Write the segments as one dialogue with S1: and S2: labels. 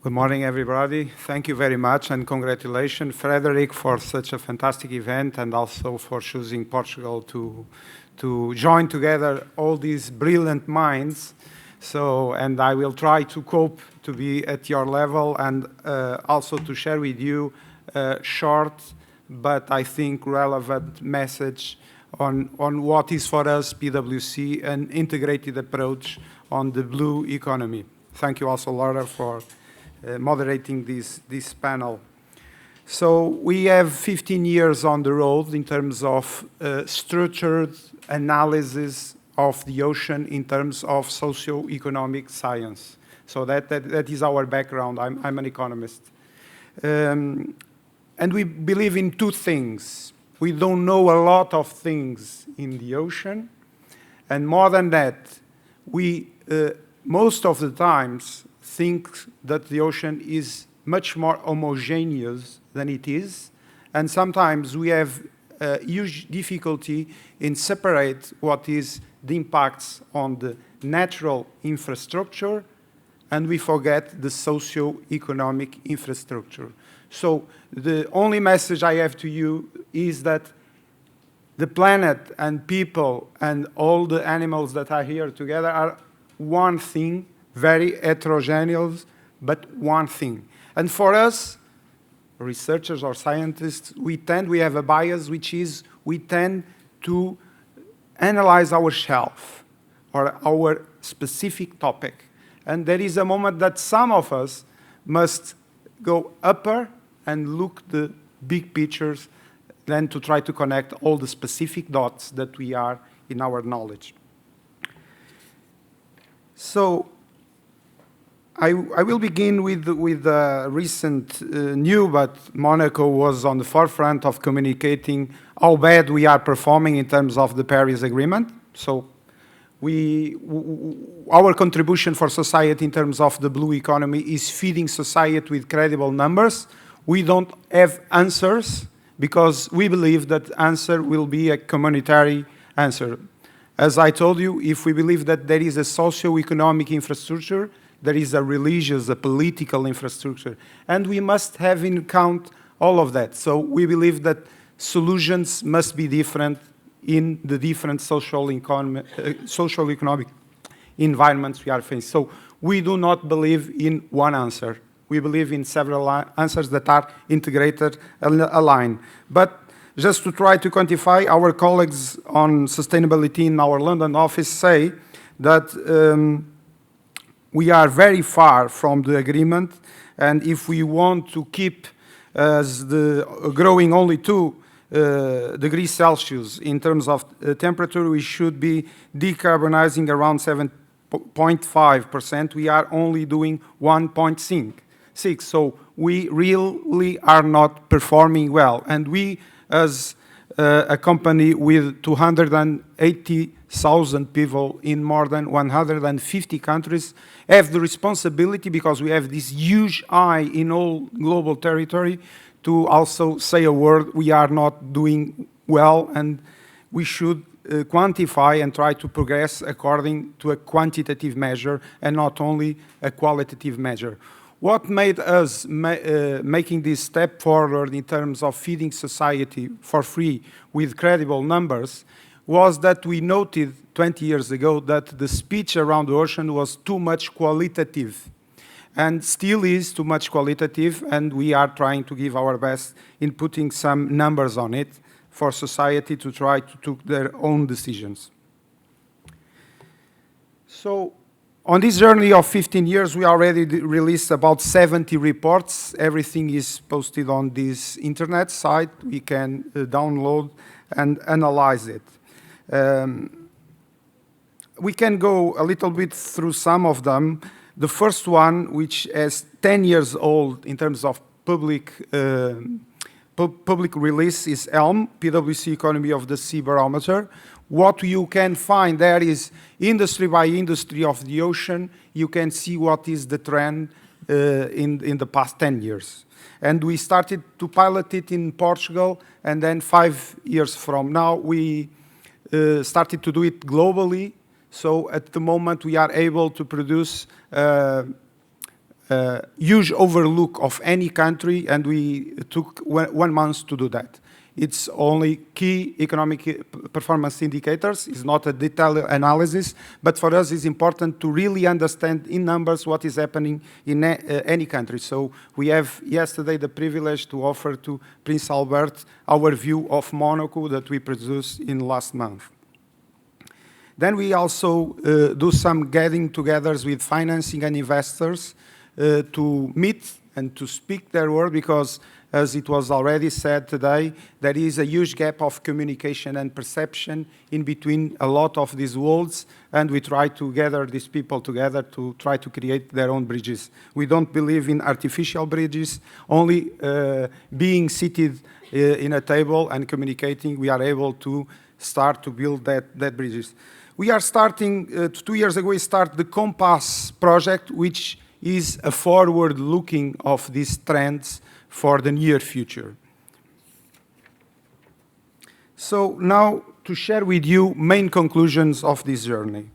S1: Good morning, everybody. Thank you very much, and congratulations, Frederick, for such a fantastic event, and also for choosing Portugal to join together all these brilliant minds. And I will try to cope to be at your level, and also to share with you a short, but I think relevant message on what is for us, PwC, an integrated approach on the blue economy. Thank you also, Laura, for moderating this panel. So we have 15 years on the road in terms of structured analysis of the ocean in terms of socio-economic science. So that is our background. I'm an economist. And we believe in two things. We don't know a lot of things in the ocean. And more than that, we, most of the times, think that the ocean is much more homogeneous than it is. And sometimes we have huge difficulty in separate what is the impacts on the natural infrastructure, and we forget the socio-economic infrastructure. So the only message I have to you is that the planet and people and all the animals that are here together are one thing, very heterogeneous, but one thing. And for us, researchers or scientists, we have a bias, which is we tend to analyze our shelf or our specific topic. And there is a moment that some of us must go upper and look the big pictures than to try to connect all the specific dots that we are in our knowledge. So I will begin with recent news, but Monaco was on the forefront of communicating how bad we are performing in terms of the Paris Agreement. So our contribution for society in terms of the blue economy is feeding society with credible numbers. We don't have answers because we believe that answer will be a communitary answer. As I told you, if we believe that there is a socio-economic infrastructure, there is a religious, a political infrastructure, and we must have in account all of that. So we believe that solutions must be different in the different social-economic environments we are facing. So we do not believe in one answer. We believe in several answers that are integrated and aligned. But just to try to quantify, our colleagues on sustainability in our London office say that we are very far from the agreement, and if we want to keep growing only 2 degrees Celsius in terms of temperature, we should be decarbonizing around 7.5%. We are only doing 1.6. So we really are not performing well. And we, as a company with 280,000 people in more than 150 countries, have the responsibility, because we have this huge eye in all global territory, to also say a word, we are not doing well, and we should quantify and try to progress according to a quantitative measure and not only a qualitative measure. What made us making this step forward in terms of feeding society for free with credible numbers was that we noted 20 years ago that the speech around the ocean was too much qualitative and still is too much qualitative, and we are trying to give our best in putting some numbers on it for society to try to take their own decisions. So on this journey of 15 years, we already released about 70 reports. Everything is posted on this internet site. We can download and analyze it. We can go a little bit through some of them. The first one, which is 10 years old in terms of public release, is ELM, PwC Economy of the Sea Barometer. What you can find there is industry by industry of the ocean. You can see what is the trend in the past 10 years. And we started to pilot it in Portugal, and then 5 years from now, we started to do it globally. So at the moment, we are able to produce huge overlook of any country, and we took 1 month to do that. It's only key economic performance indicators. It's not a detailed analysis, but for us it's important to really understand in numbers what is happening in any country. So we have yesterday the privilege to offer to Prince Albert our view of Monaco that we produced in last month. Then we also do some getting togethers with financing and investors to meet and to speak their word, because as it was already said today, there is a huge gap of communication and perception in between a lot of these worlds, and we try to gather these people together to try to create their own bridges. We don't believe in artificial bridges, only being seated in a table and communicating, we are able to start to build that bridges. We are starting, 2 years ago, we started the Compass project, which is a forward-looking of these trends for the near future. So now to share with you main conclusions of this journey.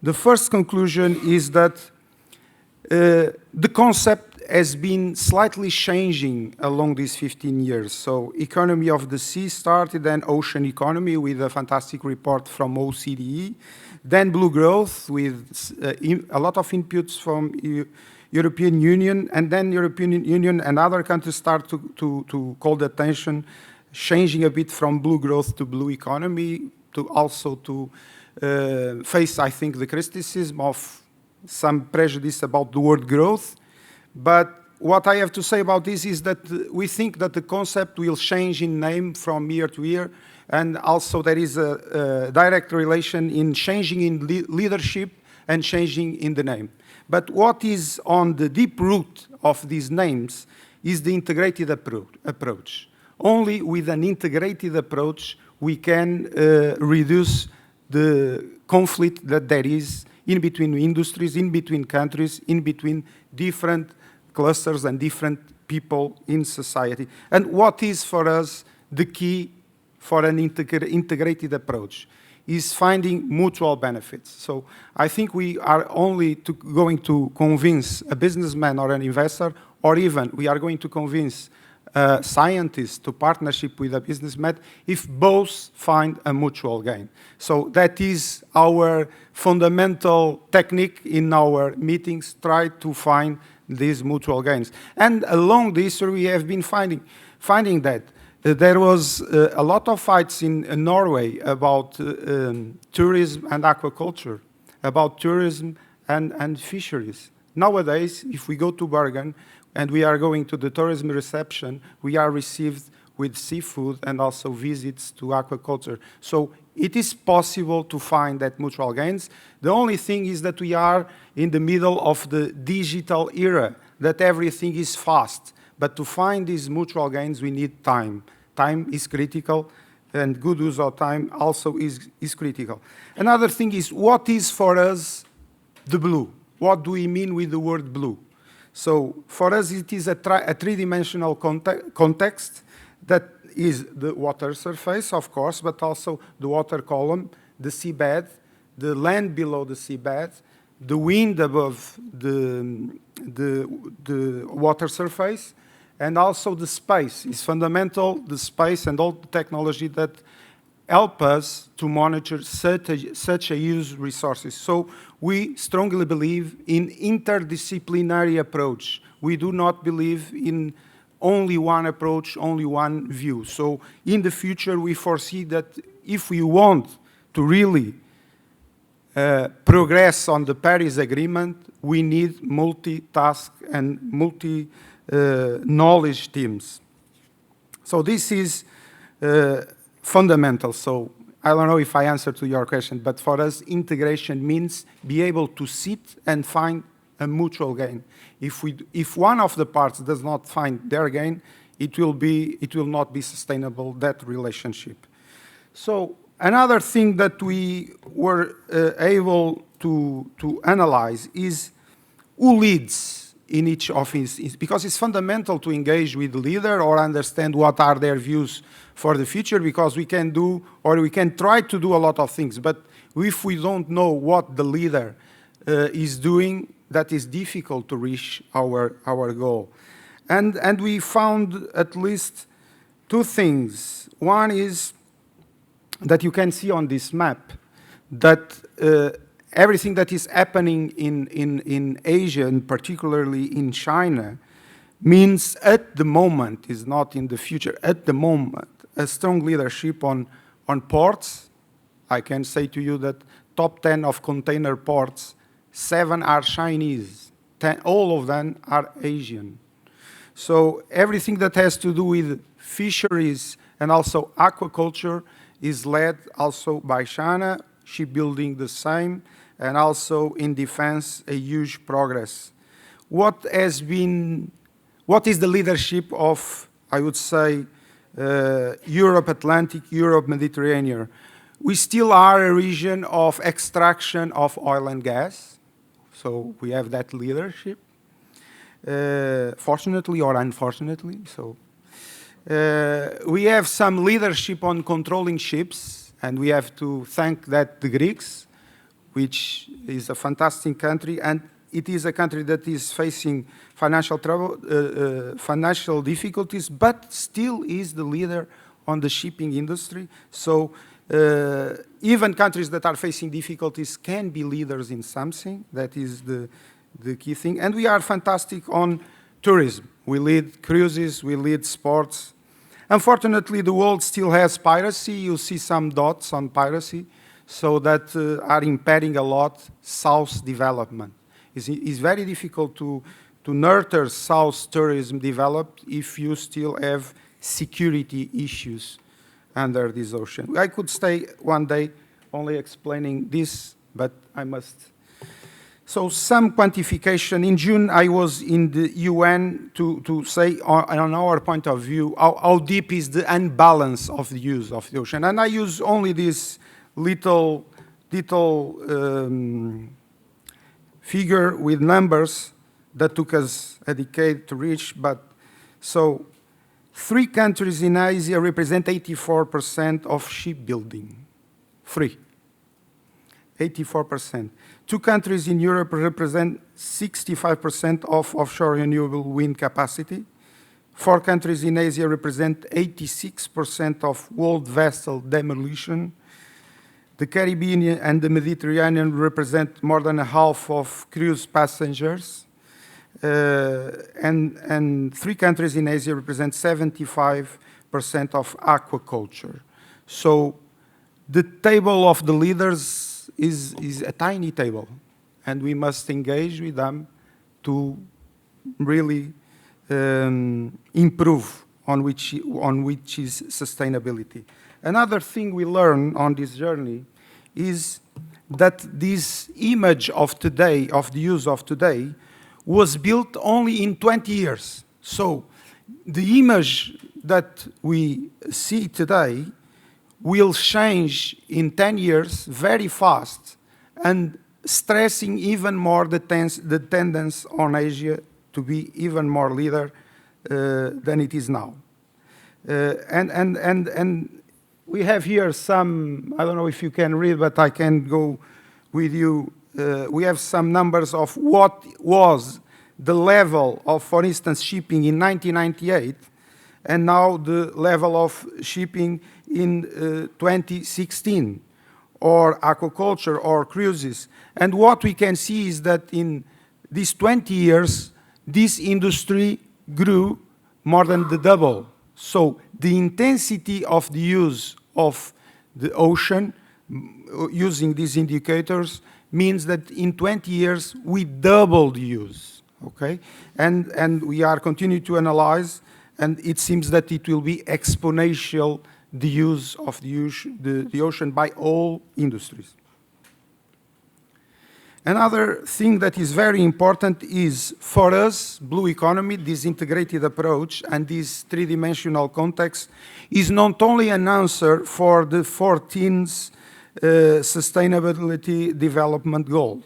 S1: The first conclusion is that the concept has been slightly changing along these 15 years. So economy of the sea started, then ocean economy with a fantastic report from OCDE, then blue growth with a lot of inputs from European Union, and then European Union and other countries start to call the attention, changing a bit from blue growth to blue economy, to also to face, I think, the criticism of some prejudice about the word growth. But what I have to say about this is that we think that the concept will change in name from year to year, and also there is a direct relation in changing in leadership and changing in the name. But what is on the deep root of these names is the integrated approach. Only with an integrated approach we can reduce the conflict that there is in between industries, in between countries, in between different clusters and different people in society. And what is for us the key for an integrated approach is finding mutual benefits. So I think we are only going to convince a businessman or an investor, or even we are going to convince scientists to partnership with a businessman if both find a mutual gain. So that is our fundamental technique in our meetings, try to find these mutual gains. And along this we have been finding that there was a lot of fights in Norway about tourism and aquaculture, about tourism and fisheries. Nowadays, if we go to Bergen and we are going to the tourism reception, we are received with seafood and also visits to aquaculture. So it is possible to find that mutual gains. The only thing is that we are in the middle of the digital era, that everything is fast. But to find these mutual gains, we need time. Time is critical, and good use of time also is critical. Another thing is, what is for us the blue? What do we mean with the word blue? So for us, it is a three-dimensional context that is the water surface, of course, but also the water column, the seabed, the land below the seabed, the wind above the water surface, and also the space is fundamental, the space and all the technology that help us to monitor such a huge resources. So we strongly believe in interdisciplinary approach. We do not believe in only one approach, only one view. So in the future, we foresee that if we want to really progress on the Paris Agreement, we need multitask and multi-knowledge teams. So this is fundamental. So I don't know if I answered to your question, but for us, integration means be able to sit and find a mutual gain. If one of the parts does not find their gain, it will not be sustainable, that relationship. So another thing that we were able to analyze is who leads in each office, because it's fundamental to engage with the leader or understand what are their views for the future, because we can do, or we can try to do a lot of things, but if we don't know what the leader is doing, that is difficult to reach our goal. And we found at least two things. One is that you can see on this map that everything that is happening in Asia, and particularly in China, means at the moment, is not in the future, at the moment, a strong leadership on ports. I can say to you that top 10 of container ports, 7 are Chinese, all of them are Asian. So everything that has to do with fisheries and also aquaculture is led also by China, shipbuilding the same, and also in defense, a huge progress. What is the leadership of, I would say, Europe Atlantic, Europe Mediterranean? We still are a region of extraction of oil and gas, so we have that leadership, fortunately or unfortunately. So we have some leadership on controlling ships, and we have to thank that the Greeks, which is a fantastic country, and it is a country that is facing financial trouble, financial difficulties, but still is the leader on the shipping industry. So even countries that are facing difficulties can be leaders in something. That is the key thing. And we are fantastic on tourism. We lead cruises, we lead sports. Unfortunately, the world still has piracy. You see some dots on piracy, so that are impeding a lot South development. It's very difficult to nurture South tourism developed if you still have security issues under this ocean. I could stay one day only explaining this, but I must. So some quantification. In June, I was in the UN to say, on our point of view, how deep is the unbalance of the use of the ocean. And I use only this little figure with numbers that took us a decade to reach. But so 3 countries in Asia represent 84% of shipbuilding. 3. 84%. 2 countries in Europe represent 65% of offshore renewable wind capacity. 4 countries in Asia represent 86% of world vessel demolition. The Caribbean and the Mediterranean represent more than half of cruise passengers. And 3 countries in Asia represent 75% of aquaculture. So the table of the leaders is a tiny table, and we must engage with them to really improve on which is sustainability. Another thing we learn on this journey is that this image of today, of the use of today, was built only in 20 years. So the image that we see today will change in 10 years very fast, and stressing even more the tendency on Asia to be even more leader than it is now. And we have here some, I don't know if you can read, but I can go with you. We have some numbers of what was the level of, for instance, shipping in 1998, and now the level of shipping in 2016, or aquaculture, or cruises. And what we can see is that in these 20 years, this industry grew more than the double. So the intensity of the use of the ocean, using these indicators, means that in 20 years, we doubled the use, okay? And we are continuing to analyze, and it seems that it will be exponential, the use of the ocean by all industries. Another thing that is very important is, for us, Blue Economy, this integrated approach and this three-dimensional context is not only an answer for the 14th Sustainability Development Goal.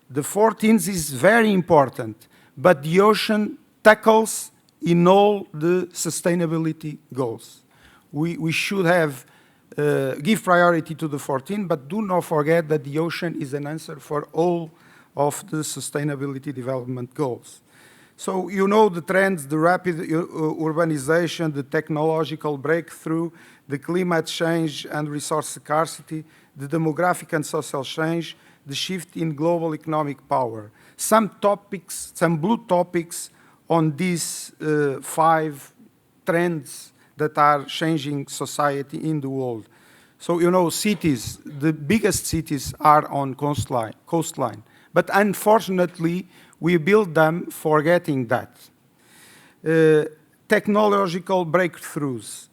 S1: The 14th is very important, but the ocean tackles in all the sustainability goals. We should have give priority to the 14, but do not forget that the ocean is an answer for all of the Sustainability Development Goals. So you know the trends, the rapid urbanization, the technological breakthrough, the climate change and resource scarcity, the demographic and social change, the shift in global economic power. Some topics, some blue topics on these 5 trends that are changing society in the world. So you know, cities, the biggest cities are on coastline. But unfortunately, we build them forgetting that. Technological breakthroughs.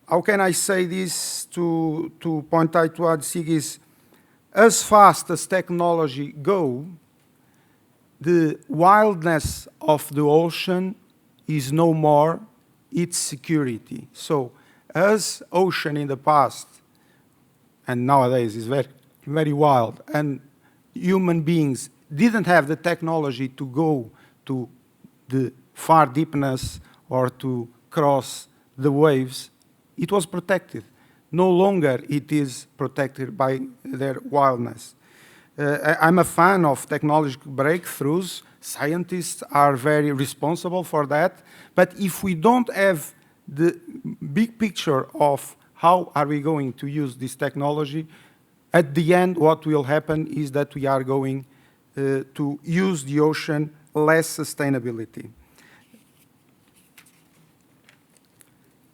S1: How can I say this to point out to Sig is, as fast as technology go, the wildness of the ocean is no more its security. So as ocean in the past, and nowadays is very, very wild, and human beings didn't have the technology to go to the far deepness or to cross the waves, it was protected. No longer it is protected by their wildness. I'm a fan of technological breakthroughs. Scientists are very responsible for that. But if we don't have the big picture of how are we going to use this technology, at the end what will happen is that we are going to use the ocean less sustainability.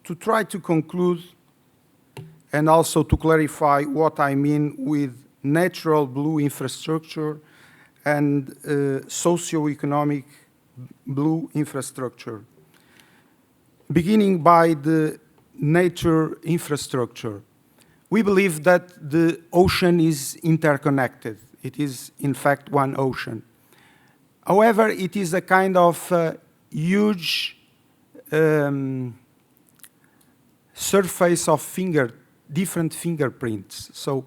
S1: To try to conclude and also to clarify what I mean with natural blue infrastructure and socio-economic blue infrastructure. Beginning by the nature infrastructure, we believe that the ocean is interconnected. It is, in fact, one ocean. However, it is a kind of huge surface of different fingerprints. So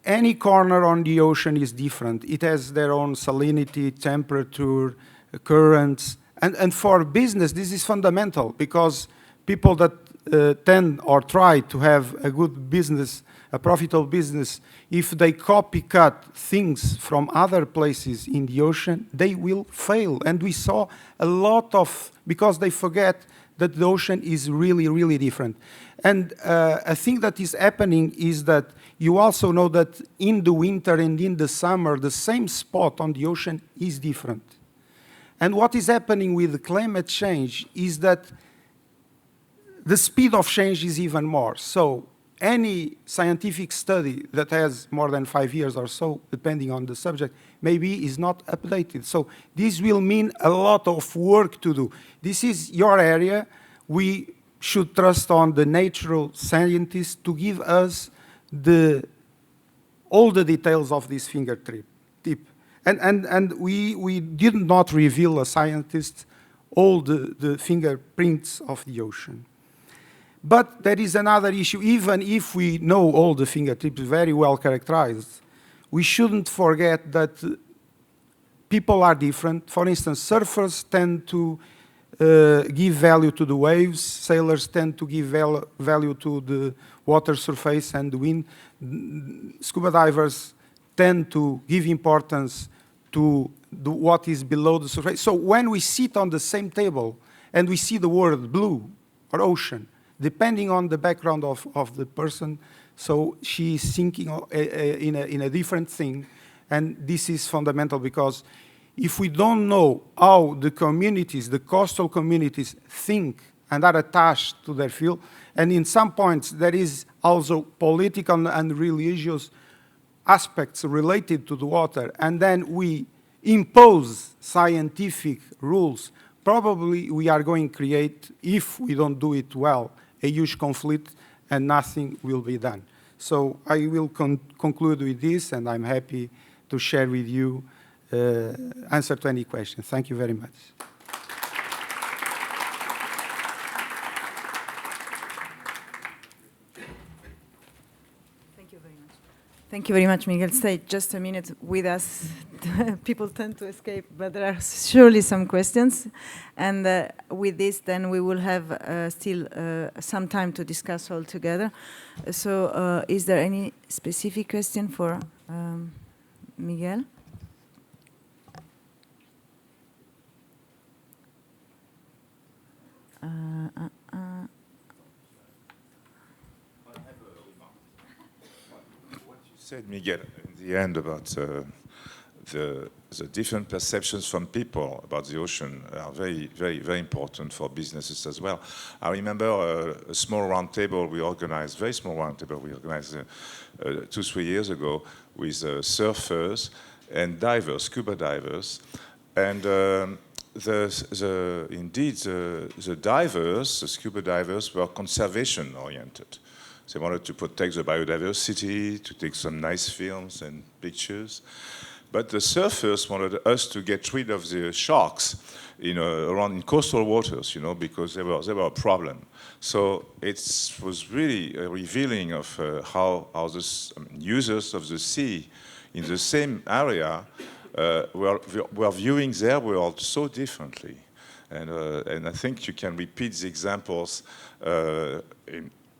S1: any corner on the ocean is different. It has their own salinity, temperature, currents. And for business, this is fundamental because people that tend or try to have a good business, a profitable business, if they copycat things from other places in the ocean, they will fail. And we saw a lot of, because they forget that the ocean is really, really different. And a thing that is happening is that you also know that in the winter and in the summer, the same spot on the ocean is different. And what is happening with the climate change is that the speed of change is even more. So any scientific study that has more than 5 years or so, depending on the subject, maybe is not updated. So this will mean a lot of work to do. This is your area. We should trust on the natural scientists to give us all the details of this fingertip. And we did not reveal as scientists all the fingerprints of the ocean. But there is another issue. Even if we know all the fingertips very well characterized, we shouldn't forget that people are different. For instance, surfers tend to give value to the waves. Sailors tend to give value to the water surface and the wind. Scuba divers tend to give importance to what is below the surface. So when we sit on the same table and we see the word blue or ocean, depending on the background of the person, so she is thinking in a different thing. And this is fundamental because if we don't know how the communities, the coastal communities think and are attached to their field, and in some points there is also political and religious aspects related to the water, and then we impose scientific rules, probably we are going to create, if we don't do it well, a huge conflict and nothing will be done. So I will conclude with this, and I'm happy to share with you answer to any questions. Thank you very much.
S2: Thank you very much. Thank you very much, Miguel. Stay just a minute with us. People tend to escape, but there are surely some questions. And with this, then we will have still some time to discuss all together. So is there any specific question for Miguel?
S3: What you said, Miguel, in the end about the different perceptions from people about the ocean are very, very, very important for businesses as well. I remember a small roundtable we organized, very small roundtable we organized 2-3 years ago with surfers and divers, scuba divers, and indeed the divers, the scuba divers, were conservation oriented. They wanted to protect the biodiversity, to take some nice films and pictures. But the surfers wanted us to get rid of the sharks around in coastal waters, because they were a problem. So it was really revealing of how the users of the sea in the same area were viewing their world so differently. And I think you can repeat the examples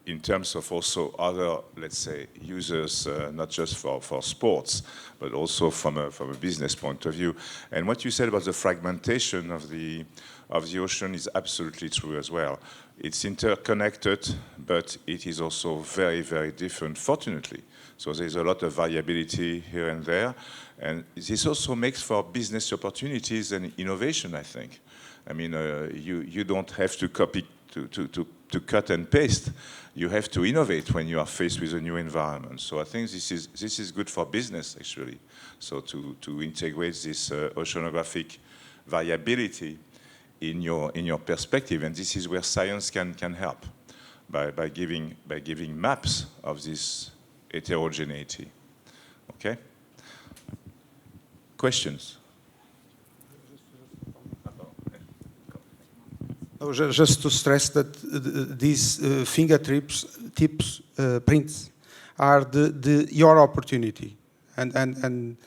S3: in terms of also other, let's say, users, not just for sports, but also from a business point of view. And what you said about the fragmentation of the ocean is absolutely true as well. It's interconnected, but it is also very, very different, fortunately. So there's a lot of variability here and there. And this also makes for business opportunities and innovation, I think. I mean, you don't have to copy, to cut and paste. You have to innovate when you are faced with a new environment. So I think this is good for business, actually. So to integrate this oceanographic variability in your perspective, and this is where science can help by giving maps of this heterogeneity. Okay? Questions?
S1: Just to stress that these fingertips prints are your opportunity, and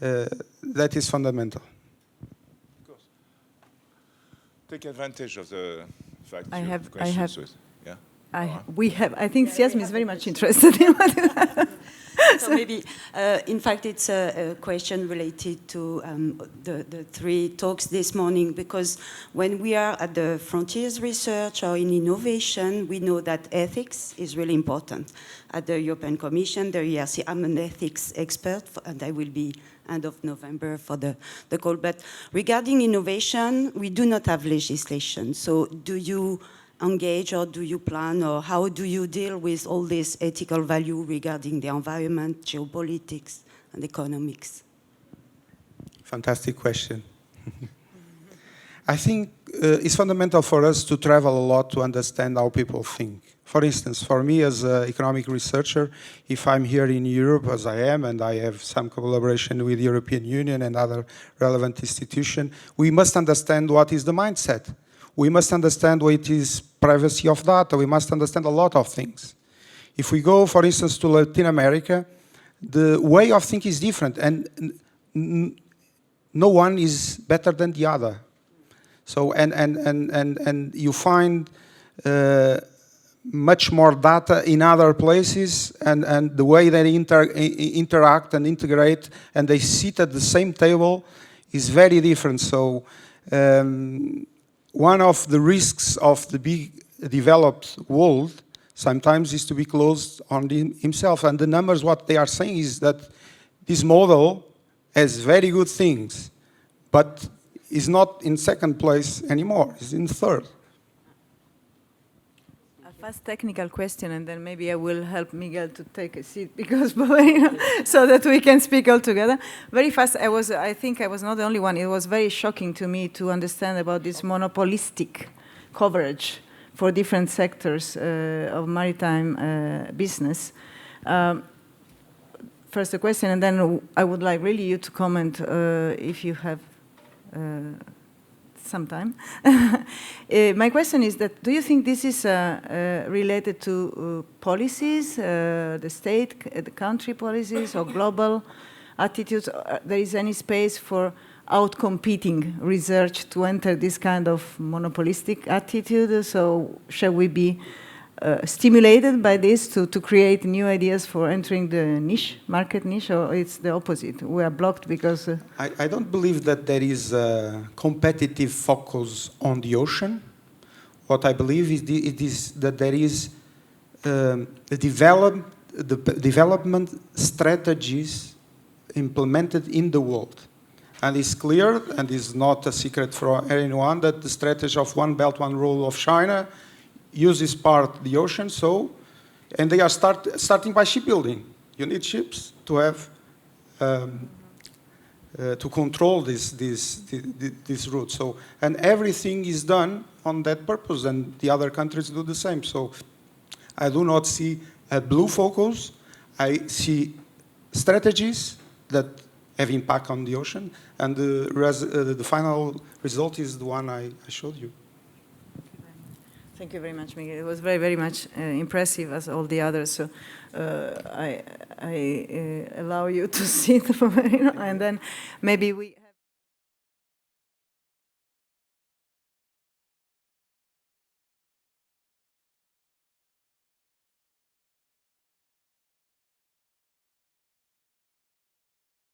S1: that is fundamental.
S3: Of course. Take advantage of the fact
S2: I
S3: you
S2: have-
S3: have questions with. Yeah.
S2: I think CIESM is very much interested in what
S4: So maybe, in fact, it's a question related to the 3 talks this morning, because when we are at the frontiers research or in innovation, we know that ethics is really important. At the European Commission, the ERC, I'm an ethics expert, and I will be end of November for the call. But regarding innovation, we do not have legislation. So do you engage, or do you plan, or how do you deal with all this ethical value regarding the environment, geopolitics, and economics?
S1: Fantastic question. I think it's fundamental for us to travel a lot to understand how people think. For instance, for me as an economic researcher, if I'm here in Europe, as I am, and I have some collaboration with the European Union and other relevant institutions, we must understand what is the mindset. We must understand what is privacy of data. We must understand a lot of things. If we go, for instance, to Latin America, the way of thinking is different, and no one is better than the other. So, and you find much more data in other places, and the way they interact and integrate, and they sit at the same table is very different. So, one of the risks of the big developed world sometimes is to be closed on himself. And the numbers, what they are saying is that this model has very good things, but is not in second place anymore, it's in third.
S2: A fast technical question, and then maybe I will help Miguel to take a seat, because so that we can speak all together. Very fast, I think I was not the only one. It was very shocking to me to understand about this monopolistic coverage for different sectors of maritime business. First a question, and then I would like really you to comment if you have some time. My question is that, do you think this is related to policies, the state, the country policies, or global attitudes? There is any space for out-competing research to enter this kind of monopolistic attitude? So shall we be stimulated by this to create new ideas for entering the niche, market niche, or it's the opposite? We are blocked because...
S1: I don't believe that there is a competitive focus on the ocean. what I believe is that there is the development strategies implemented in the world. And it's clear, and it's not a secret for anyone, that the strategy of One Belt, One Road of China uses part the ocean, and they are starting by shipbuilding. You need ships to have, to control this route. So, and everything is done on that purpose, and the other countries do the same. So I do not see a blue focus. I see strategies that have impact on the ocean, and the final result is the one I showed you.
S2: Thank you very much, Miguel. It was very, very much impressive as all the others. So I allow you to sit, and then maybe we.